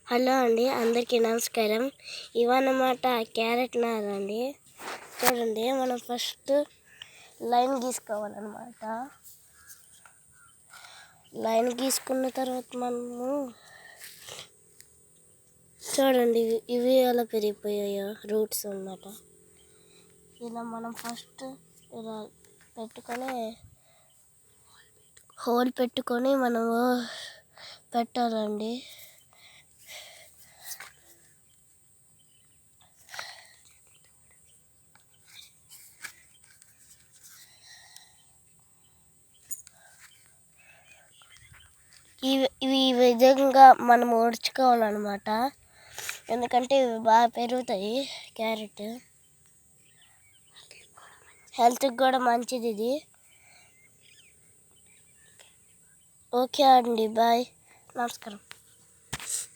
Hello అండి, అందరికీ నమస్కారం. ఇవన్నమాట క్యారెట్ నారండి. చూడండి, మనం ఫస్ట్ లైన్ గీసుకోవాలన్నమాట. లైన్ గీసుకున్న తర్వాత మనము చూడండి, ఇవి ఎలా పెరిగిపోయాయో రూట్స్ అన్నమాట. ఇలా మనం ఫస్ట్ ఇలా పెట్టుకొని హోల్ పెట్టుకొని మనము పెట్టాలండి. ఇవి ఈ విధంగా మనం ఉడుచుకోవాలన్నమాట. ఎందుకంటే ఇవి బాగా పెరుగుతాయి. క్యారెట్ హెల్త్కి కూడా మంచిది ఇది. ఓకే అండి, బాయ్, నమస్కారం.